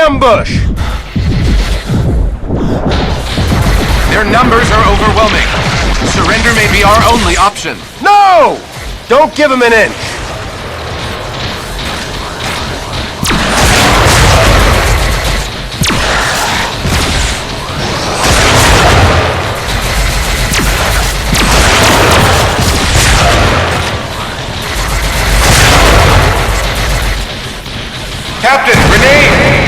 ambush! Their numbers are overwhelming. Surrender may be our only option. No! Don't give him an inch! Captain, grenade!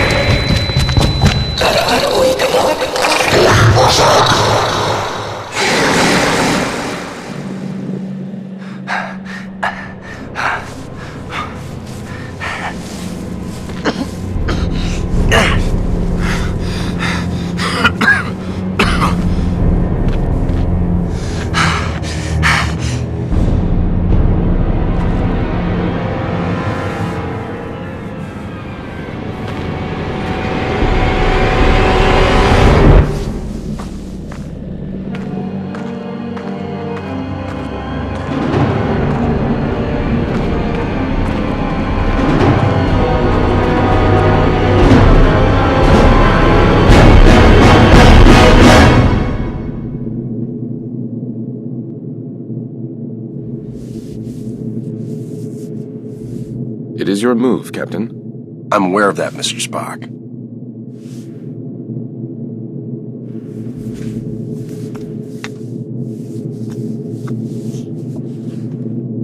It is your move, Captain. I'm aware of that, Mr. Spock.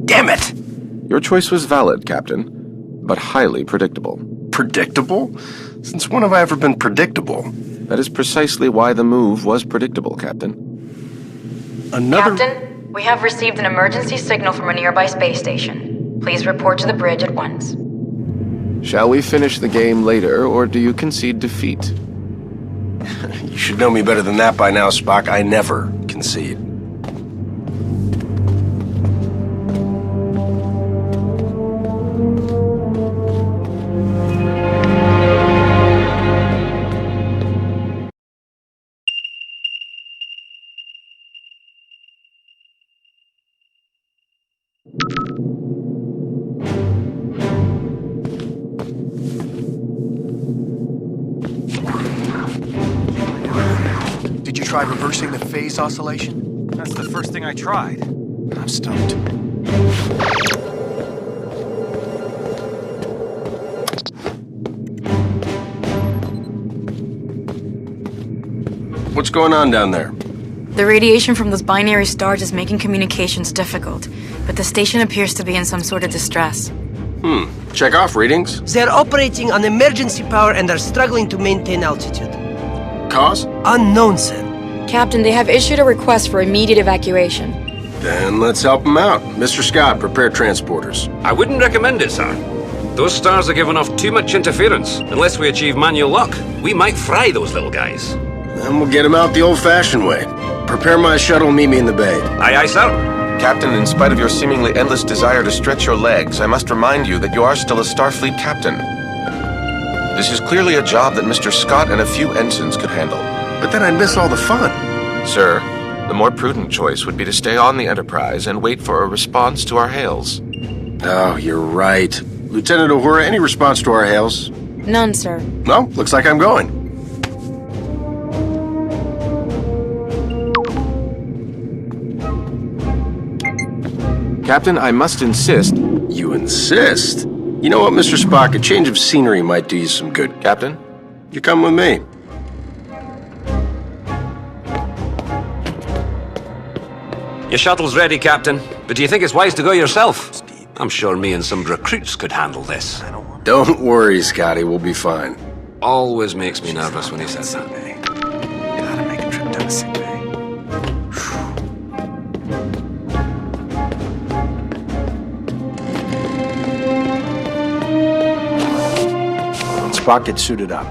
Damn it! Your choice was valid, Captain, but highly predictable. Predictable? Since when have I ever been predictable? That is precisely why the move was predictable, Captain. Captain, we have received an emergency signal from a nearby space station. Please report to the bridge at once. Shall we finish the game later, or do you concede defeat? You should know me better than that by now, Spock. I never concede. Did you try reversing the phase oscillation? That's the first thing I tried. I'm stumped. What's going on down there? The radiation from those binary stars is making communications difficult, but the station appears to be in some sort of distress. Check off readings. They're operating on emergency power and are struggling to maintain altitude. Cause? Unknown, sir. Captain, they have issued a request for immediate evacuation. Then let's help them out. Mr. Scott, prepare transporters. I wouldn't recommend it, sir. Those stars are giving off too much interference. Unless we achieve manual lock, we might fry those little guys. Then we'll get them out the old-fashioned way. Prepare my shuttle and meet me in the bay. Aye, aye, sir. Captain, in spite of your seemingly endless desire to stretch your legs, I must remind you that you are still a Starfleet captain. This is clearly a job that Mr. Scott and a few ensigns could handle. But then I'd miss all the fun. Sir, the more prudent choice would be to stay on the Enterprise and wait for a response to our hails. Oh, you're right. Lieutenant Uhura, any response to our hails? None, sir. No, looks like I'm going. Captain, I must insist. You insist? You know what, Mr. Spock? A change of scenery might do you some good. Captain? You come with me. Your shuttle's ready, Captain. But do you think it's wise to go yourself? I'm sure me and some recruits could handle this. Don't worry, Scotty. We'll be fine. Always makes me nervous when he says that. Gotta make a trip down to sick bay. Spock, get suited up.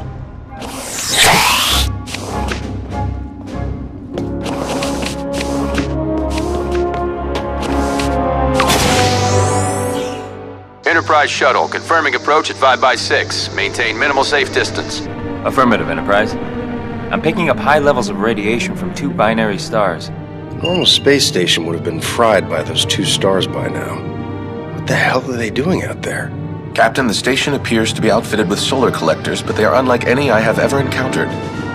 Enterprise shuttle, confirming approach at 5x6. Maintain minimal safe distance. Affirmative, Enterprise. I'm picking up high levels of radiation from 2 binary stars. A normal space station would have been fried by those 2 stars by now. What the hell are they doing out there? Captain, the station appears to be outfitted with solar collectors, but they are unlike any I have ever encountered.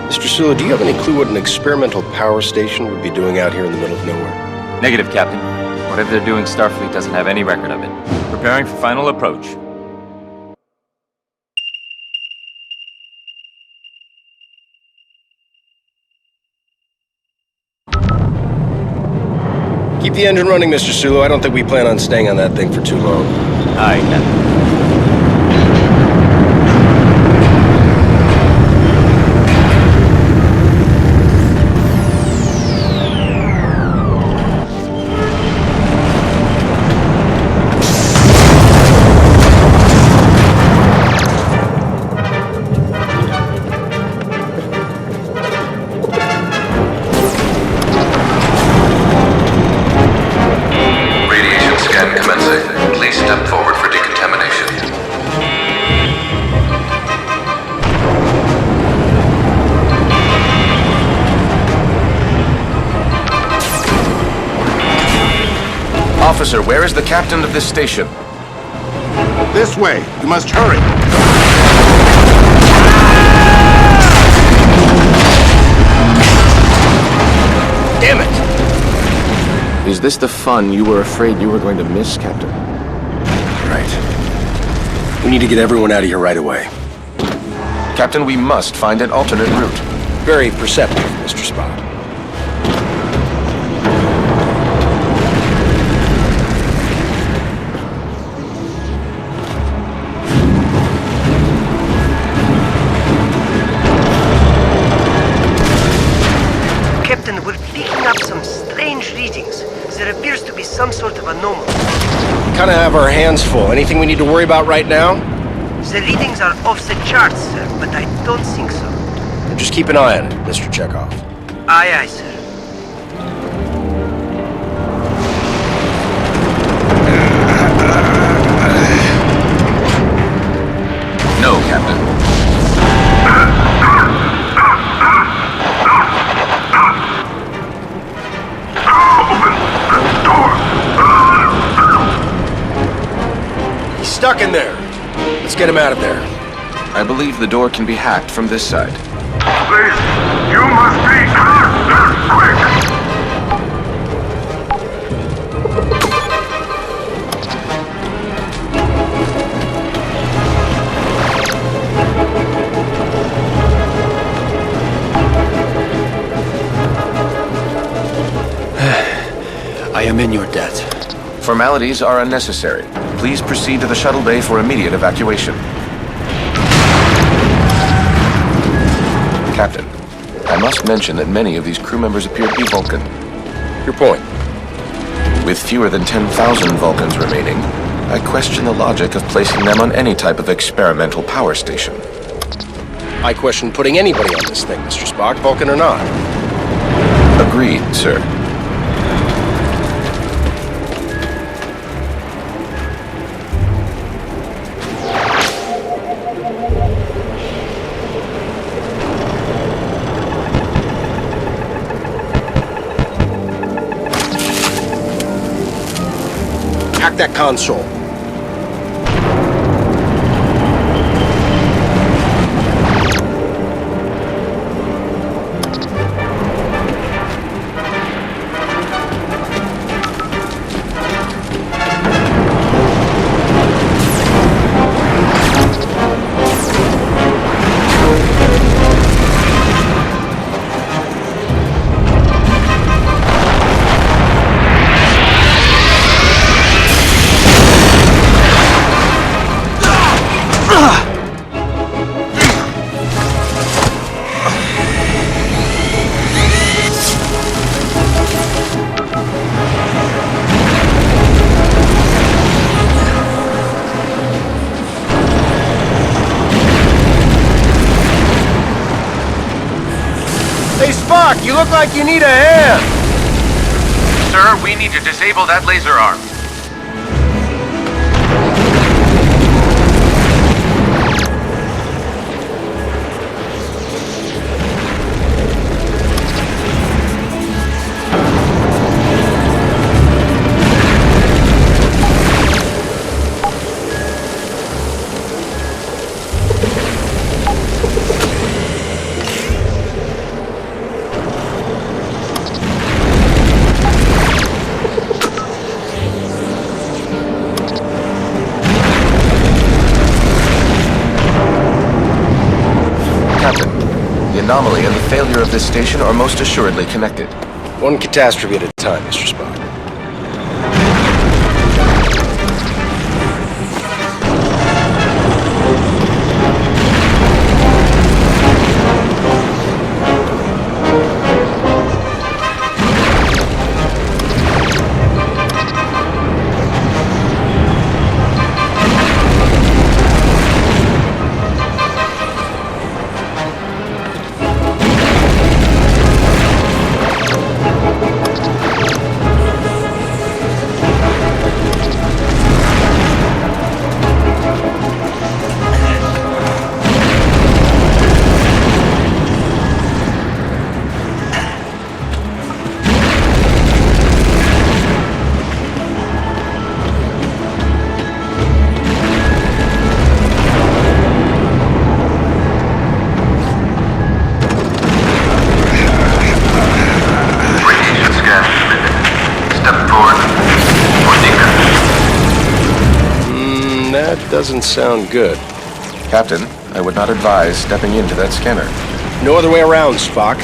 Mr. Sulu, do you have any clue what an experimental power station would be doing out here in the middle of nowhere? Negative, Captain. Whatever they're doing, Starfleet doesn't have any record of it. Preparing for final approach. Keep the engine running, Mr. Sulu. I don't think we plan on staying on that thing for too long. Aye, Captain. Officer, where is the captain of this station? This way. You must hurry. Damn it! Is this the fun you were afraid you were going to miss, Captain? Right. We need to get everyone out of here right away. Captain, we must find an alternate route. Very perceptive, Mr. Spock. Captain, we're picking up some strange readings. There appears to be some sort of anomaly. We kind of have our hands full. Anything we need to worry about right now? The readings are off the charts, sir, but I don't think so. Just keep an eye on it, Mr. Chekhov. Aye, aye, sir. No, Captain. He's stuck in there. Let's get him out of there. I believe the door can be hacked from this side. Please, you must be quick! I am in your debt. Formalities are unnecessary. Please proceed to the shuttle bay for immediate evacuation. Captain, I must mention that many of these crew members appear to be Vulcan. Your point. With fewer than 10,000 Vulcans remaining, I question the logic of placing them on any type of experimental power station. I question putting anybody on this thing, Mr. Spock, Vulcan or not. Agreed, sir. Hack that console. Hey, Spock, you look like you need a hand. Sir, we need to disable that laser arm. Captain, the anomaly and the failure of this station are most assuredly connected. One catastrophe at a time, Mr. Spock. That doesn't sound good. Captain, I would not advise stepping into that scanner. No other way around, Spock.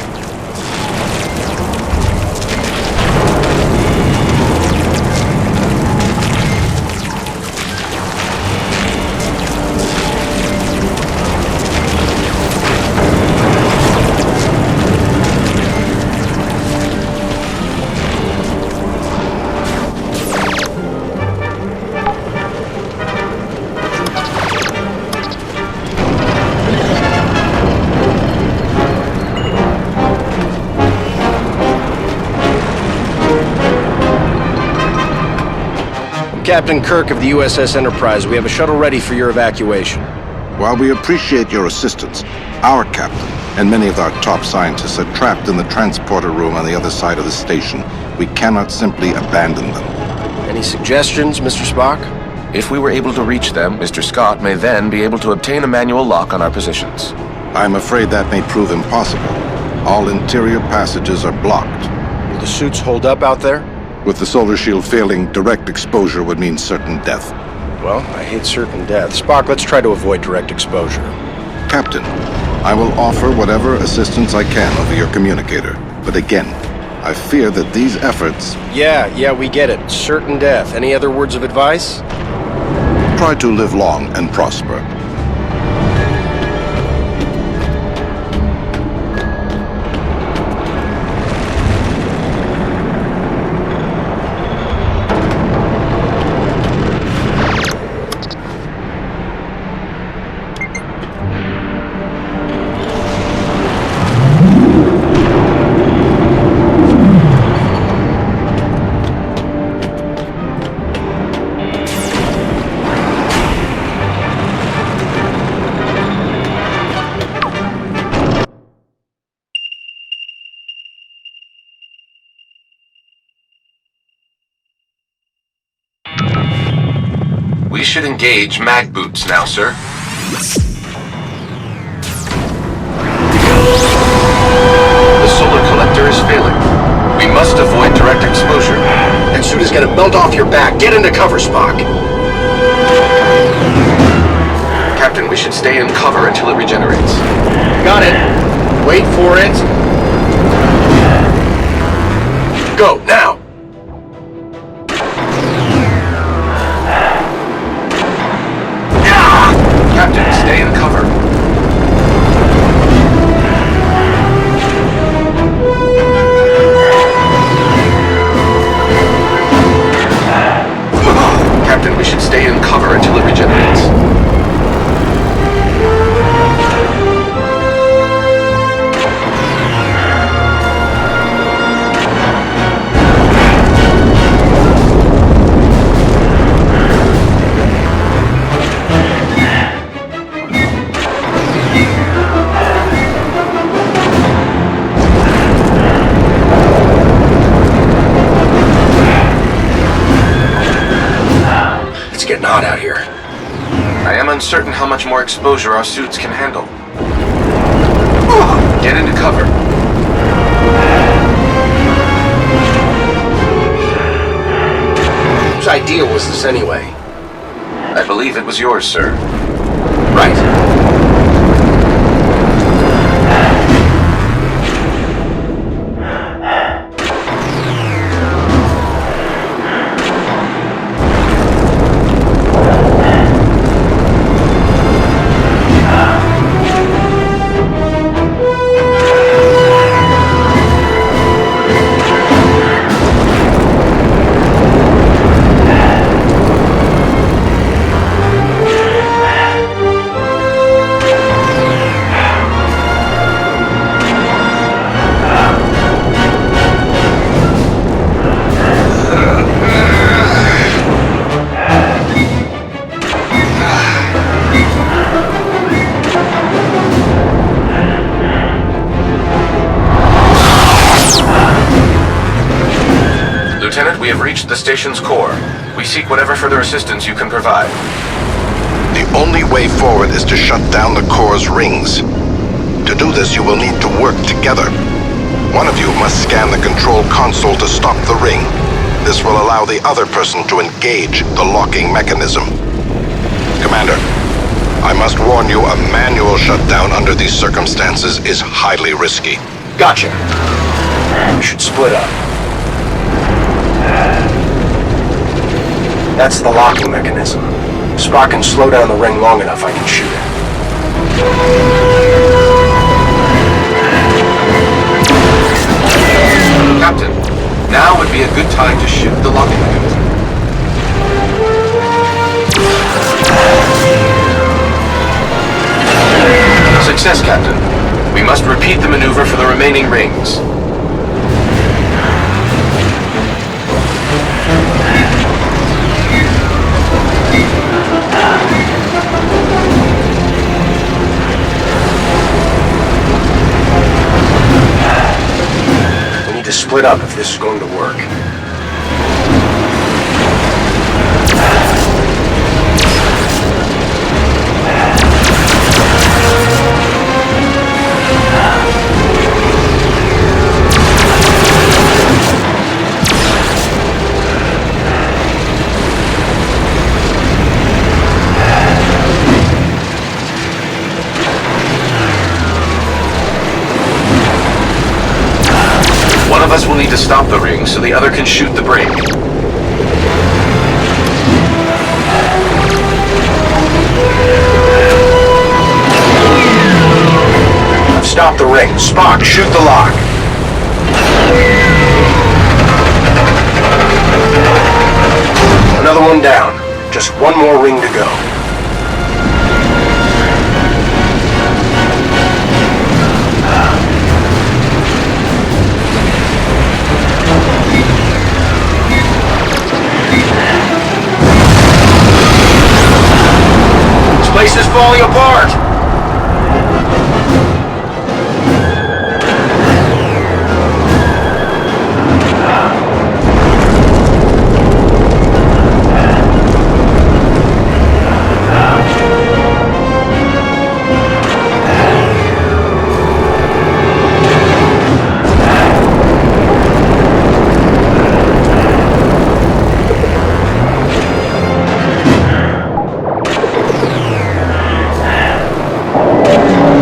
Captain Kirk of the USS Enterprise, we have a shuttle ready for your evacuation. While we appreciate your assistance, our captain and many of our top scientists are trapped in the transporter room on the other side of the station. We cannot simply abandon them. Any suggestions, Mr. Spock? If we were able to reach them, Mr. Scott may then be able to obtain a manual lock on our positions. I'm afraid that may prove impossible. All interior passages are blocked. Will the suits hold up out there? With the solar shield failing, direct exposure would mean certain death. Well, I hate certain death. Spock, let's try to avoid direct exposure. Captain, I will offer whatever assistance I can over your communicator. But again, I fear that these efforts... Yeah, we get it. Certain death. Any other words of advice? Try to live long and prosper. We should engage mag boots now, sir. The solar collector is failing. We must avoid direct exposure. That suit is gonna melt off your back. Get into cover, Spock. Captain, we should stay in cover until it regenerates. Got it. Wait for it. Go, now! Captain, stay in cover. Captain, we should stay in cover until it regenerates. Getting hot out here. I am uncertain how much more exposure our suits can handle. Get into cover. Whose idea was this anyway? I believe it was yours, sir. Right. We have reached the station's core. We seek whatever further assistance you can provide. The only way forward is to shut down the core's rings. To do this, you will need to work together. One of you must scan the control console to stop the ring. This will allow the other person to engage the locking mechanism. Commander, I must warn you, a manual shutdown under these circumstances is highly risky. Gotcha. We should split up. That's the locking mechanism. If Spock can slow down the ring long enough, I can shoot it. Captain, now would be a good time to shoot the locking mechanism. Success, Captain. We must repeat the maneuver for the remaining rings. We need to split up if this is going to work. One of us will need to stop the ring so the other can shoot the brake. I've stopped the ring. Spock, shoot the lock. Another one down. Just one more ring to go. This place is falling apart!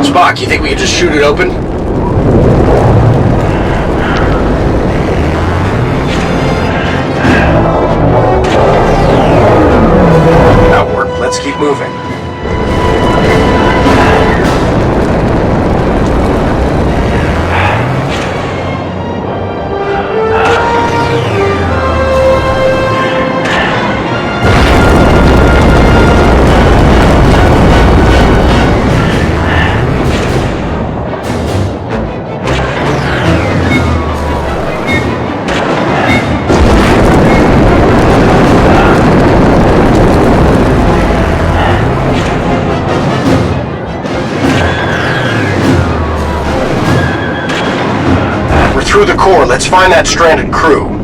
Spock, you think we could just shoot it open? That worked. Let's keep moving. Through the core, let's find that stranded crew.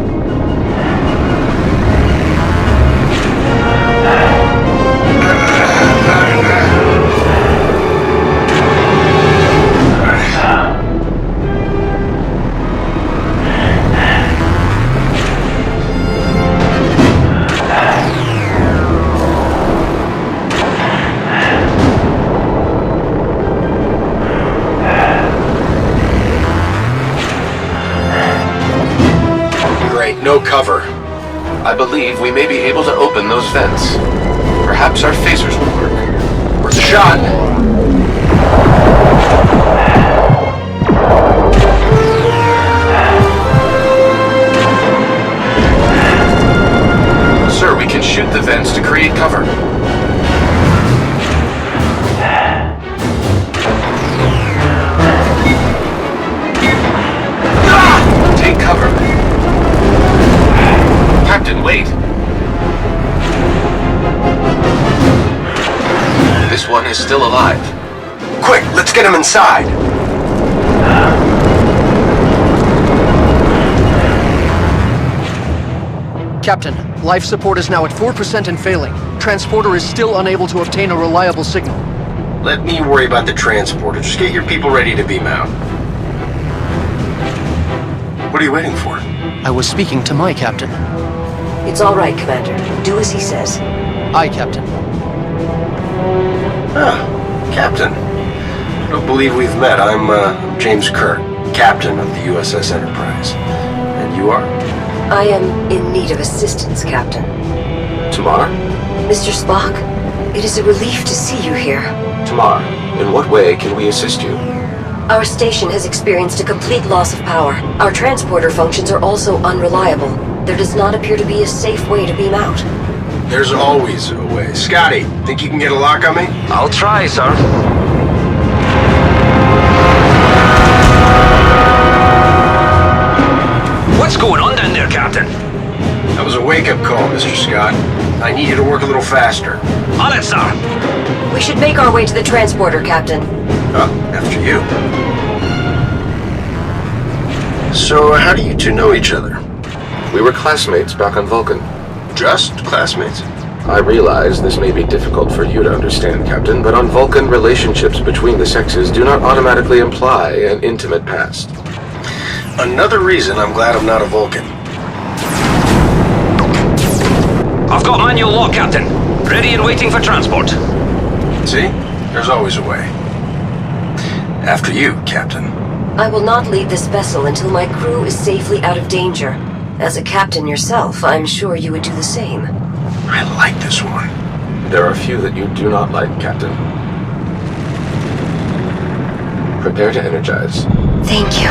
No cover. I believe we may be able to open those vents. Perhaps our phasers will work. Worth a shot. Sir, we can shoot the vents to create cover. Take cover. Captain, wait. This one is still alive. Quick, let's get him inside. Captain, life support is now at 4% and failing. Transporter is still unable to obtain a reliable signal. Let me worry about the transporter. Just get your people ready to beam out. What are you waiting for? I was speaking to my captain. It's all right, Commander. Do as he says. Aye, Captain. Ah, Captain. I don't believe we've met. I'm James Kirk, Captain of the USS Enterprise. And you are? I am in need of assistance, Captain. Tamar? Mr. Spock, it is a relief to see you here. Tamar, in what way can we assist you? Our station has experienced a complete loss of power. Our transporter functions are also unreliable. There does not appear to be a safe way to beam out. There's always a way. Scotty, think you can get a lock on me? I'll try, sir. What's going on down there, Captain? That was a wake-up call, Mr. Scott. I need you to work a little faster. On it, sir. We should make our way to the transporter, Captain. After you. So, how do you two know each other? We were classmates back on Vulcan. Just classmates? I realize this may be difficult for you to understand, Captain, but on Vulcan, relationships between the sexes do not automatically imply an intimate past. Another reason I'm glad I'm not a Vulcan. I've got manual lock, Captain. Ready and waiting for transport. See? There's always a way. After you, Captain. I will not leave this vessel until my crew is safely out of danger. As a captain yourself, I'm sure you would do the same. I like this one. There are few that you do not like, Captain. Prepare to energize. Thank you.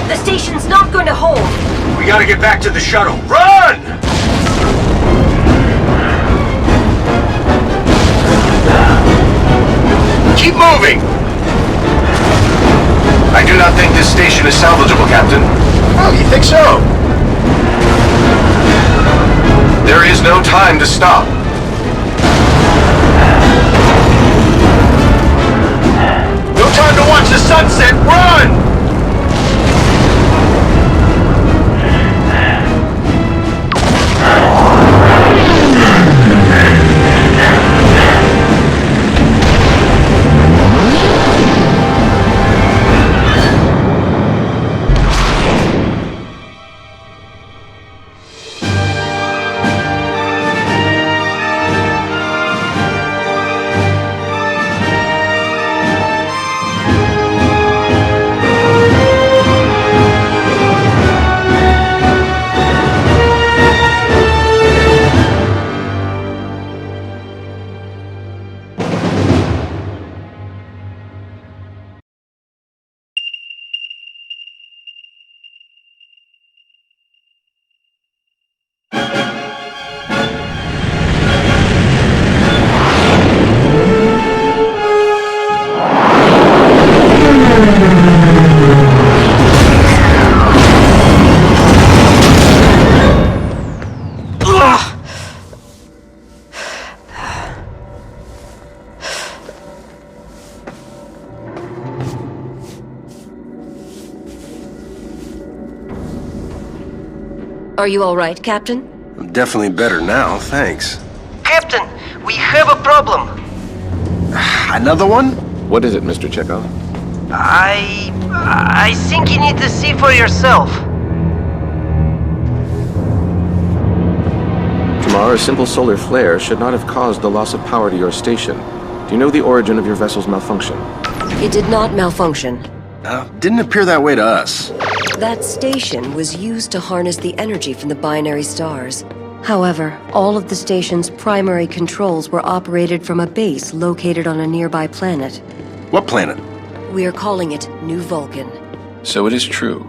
The station's not going to hold. We gotta get back to the shuttle. Run! Keep moving! I do not think this station is salvageable, Captain. Oh, you think so? There is no time to stop. No time to watch the sunset. Run! Are you all right, Captain? I'm definitely better now, thanks. Captain, we have a problem. Another one? What is it, Mr. Chekhov? I think you need to see for yourself. Tamar, a simple solar flare should not have caused the loss of power to your station. Do you know the origin of your vessel's malfunction? It did not malfunction. Didn't appear that way to us. That station was used to harness the energy from the binary stars. However, all of the station's primary controls were operated from a base located on a nearby planet. What planet? We are calling it New Vulcan. So it is true.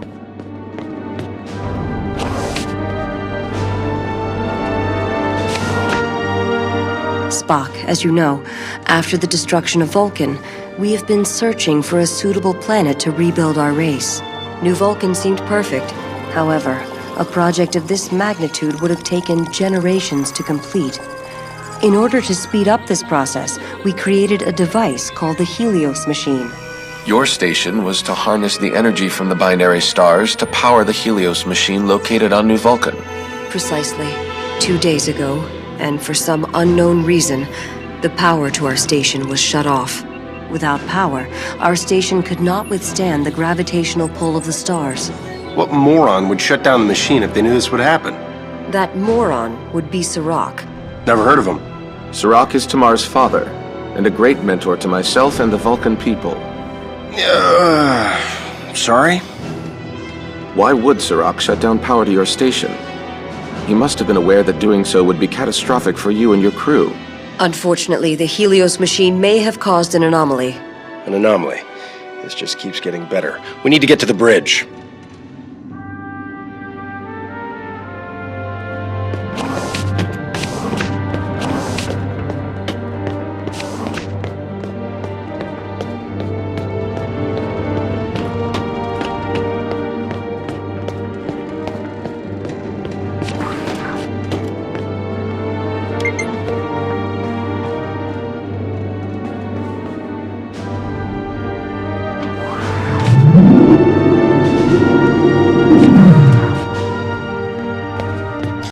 Spock, as you know, after the destruction of Vulcan, we have been searching for a suitable planet to rebuild our race. New Vulcan seemed perfect. However, a project of this magnitude would have taken generations to complete. In order to speed up this process, we created a device called the Helios machine. Your station was to harness the energy from the binary stars to power the Helios machine located on New Vulcan. Precisely. 2 days ago, and for some unknown reason, the power to our station was shut off. Without power, our station could not withstand the gravitational pull of the stars. What moron would shut down the machine if they knew this would happen? That moron would be Sirach. Never heard of him. Sirach is Tamar's father, and a great mentor to myself and the Vulcan people. Sorry? Why would Sirach shut down power to your station? He must have been aware that doing so would be catastrophic for you and your crew. Unfortunately, the Helios machine may have caused an anomaly. An anomaly. This just keeps getting better. We need to get to the bridge.